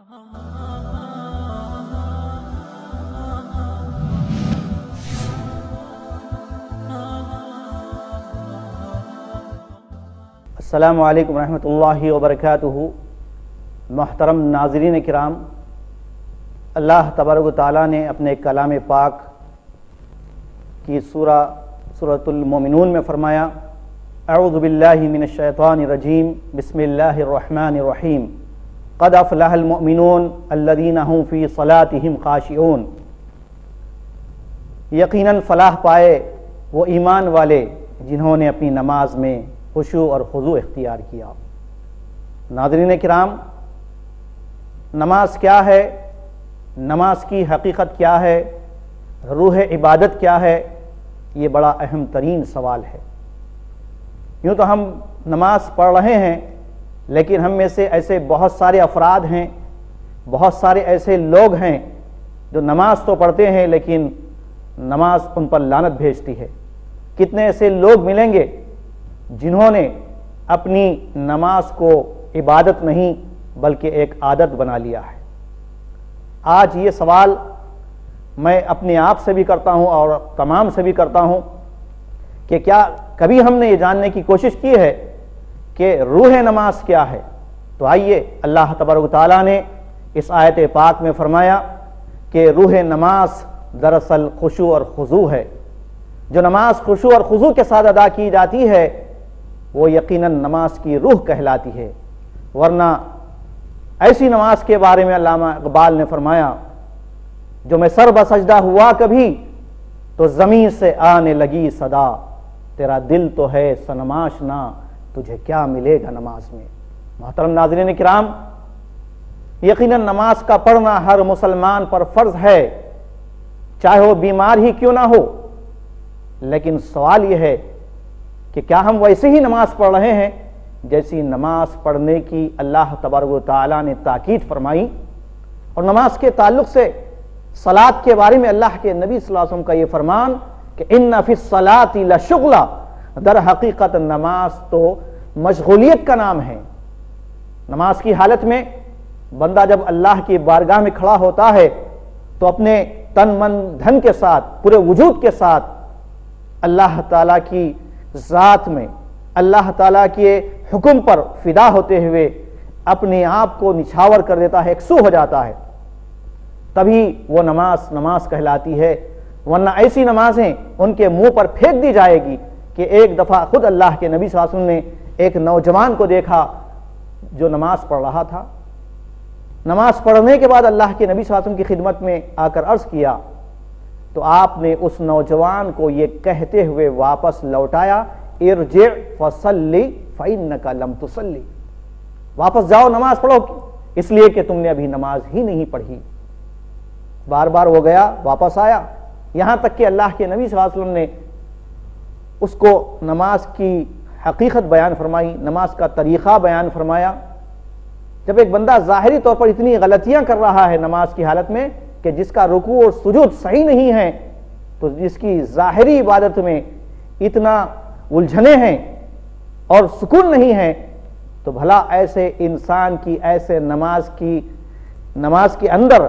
السلام علیکم ورحمۃ اللہ وبرکاتہ۔ محترم ناظرین کرام، اللہ تبارک و تعالیٰ نے اپنے کلام پاک کی سورۃ المومنون میں فرمایا، اعوذ باللہ من الشیطان الرجیم، بسم اللہ الرحمن الرحیم، قد افلح المؤمنون الذین هم فی صلاتهم خاشعون۔ یقیناً فلاح پائے وہ ایمان والے جنہوں نے اپنی نماز میں خشوع اور خضوع اختیار کیا۔ ناظرین کرام، نماز کیا ہے؟ نماز کی حقیقت کیا ہے؟ روح عبادت کیا ہے؟ یہ بڑا اہم ترین سوال ہے۔ یوں تو ہم نماز پڑھ رہے ہیں، لیکن ہم میں سے ایسے بہت سارے افراد ہیں، بہت سارے ایسے لوگ ہیں جو نماز تو پڑھتے ہیں لیکن نماز ان پر لعنت بھیجتی ہے۔ کتنے ایسے لوگ ملیں گے جنہوں نے اپنی نماز کو عبادت نہیں بلکہ ایک عادت بنا لیا ہے۔ آج یہ سوال میں اپنے آپ سے بھی کرتا ہوں اور تمام سے بھی کرتا ہوں کہ کیا کبھی ہم نے یہ جاننے کی کوشش کی ہے کہ روح نماز کیا ہے؟ تو آئیے، اللہ تبارک و تعالیٰ نے اس آیت پاک میں فرمایا کہ روح نماز دراصل خشوع اور خضوع ہے۔ جو نماز خشوع اور خضوع کے ساتھ ادا کی جاتی ہے وہ یقیناً نماز کی روح کہلاتی ہے، ورنہ ایسی نماز کے بارے میں علامہ اقبال نے فرمایا، جو میں سر بسجدہ ہوا کبھی تو زمین سے آنے لگی صدا، تیرا دل تو ہے صنم آشنا، تجھے کیا ملے گا نماز میں۔ محترم ناظرین کرام، یقیناً نماز کا پڑھنا ہر مسلمان پر فرض ہے، چاہے وہ بیمار ہی کیوں نہ ہو۔ لیکن سوال یہ ہے کہ کیا ہم ویسے ہی نماز پڑھ رہے ہیں جیسی نماز پڑھنے کی اللہ تبارک و تعالیٰ نے تاکید فرمائی؟ اور نماز کے تعلق سے صلاۃ کے بارے میں اللہ کے نبی صلی اللہ علیہ وسلم کا یہ فرمان کہ ان فی الصلاۃ لشغلا، در حقیقت نماز تو مشغولیت کا نام ہے۔ نماز کی حالت میں بندہ جب اللہ کی بارگاہ میں کھڑا ہوتا ہے تو اپنے تن من دھن کے ساتھ، پورے وجود کے ساتھ اللہ تعالیٰ کی ذات میں، اللہ تعالیٰ کے حکم پر فدا ہوتے ہوئے اپنے آپ کو نچھاور کر دیتا ہے، یکسو ہو جاتا ہے، تبھی وہ نماز کہلاتی ہے۔ ورنہ ایسی نمازیں ان کے منہ پر پھینک دی جائے گی کہ ایک دفعہ خود اللہ کے نبی صلی اللہ علیہ وسلم نے ایک نوجوان کو دیکھا جو نماز پڑھ رہا تھا۔ نماز پڑھنے کے بعد اللہ کے نبی صلی اللہ علیہ وسلم کی خدمت میں آ کر عرض کیا تو آپ نے اس نوجوان کو یہ کہتے ہوئے واپس لوٹایا، ارجع فصلی فإنک لم تصلی، واپس جاؤ نماز پڑھو، اس لیے کہ تم نے ابھی نماز ہی نہیں پڑھی۔ بار بار وہ گیا، واپس آیا، یہاں تک کہ اللہ کے نبی صلی اللہ علیہ وسلم نے اس کو نماز کی حقیقت بیان فرمائی، نماز کا طریقہ بیان فرمایا۔ جب ایک بندہ ظاہری طور پر اتنی غلطیاں کر رہا ہے نماز کی حالت میں کہ جس کا رکوع اور سجود صحیح نہیں ہے، تو جس کی ظاہری عبادت میں اتنا الجھنے ہیں اور سکون نہیں ہے، تو بھلا ایسے انسان کی ایسے نماز کے اندر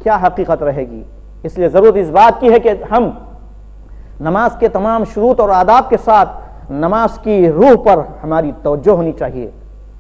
کیا حقیقت رہے گی؟ اس لیے ضرورت اس بات کی ہے کہ ہم نماز کے تمام شروط اور آداب کے ساتھ نماز کی روح پر ہماری توجہ ہونی چاہیے۔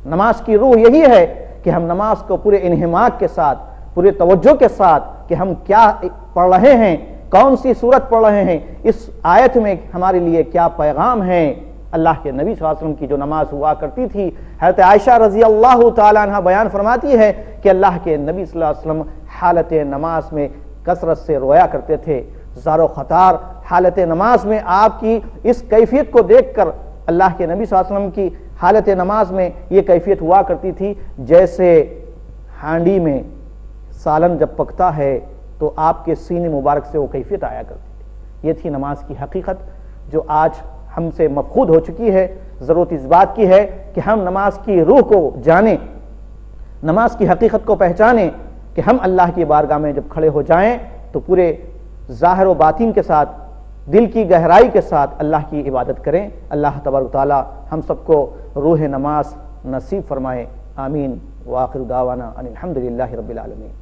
نماز کی روح یہی ہے کہ ہم نماز کو پورے انہماک کے ساتھ، پورے توجہ کے ساتھ کہ ہم کیا پڑھ رہے ہیں، کون سی سورت پڑھ رہے ہیں، اس آیت میں ہمارے لیے کیا پیغام ہے۔ اللہ کے نبی صلی اللہ علیہ وسلم کی جو نماز ہوا کرتی تھی، حضرت عائشہ رضی اللہ تعالیٰ عنہ بیان فرماتی ہے کہ اللہ کے نبی صلی اللہ علیہ وسلم حالت نماز میں کثرت سے رویا کرتے تھے، زار و خطار حالت نماز میں آپ کی اس کیفیت کو دیکھ کر اللہ کے نبی صلی اللہ علیہ وسلم کی حالت نماز میں یہ کیفیت ہوا کرتی تھی جیسے ہانڈی میں سالن جب پکتا ہے تو آپ کے سینے مبارک سے وہ کیفیت آیا کرتی تھی۔ یہ تھی نماز کی حقیقت جو آج ہم سے مفقود ہو چکی ہے۔ ضرورت اس بات کی ہے کہ ہم نماز کی روح کو جانیں، نماز کی حقیقت کو پہچانیں کہ ہم اللہ کی بارگاہ میں جب کھڑے ہو جائیں تو پورے ظاہر و باطن کے ساتھ، دل کی گہرائی کے ساتھ اللہ کی عبادت کریں۔ اللہ تبارک و تعالی ہم سب کو روح نماز نصیب فرمائے، آمین۔ وآخر دعوانا ان الحمد للہ رب العالمین.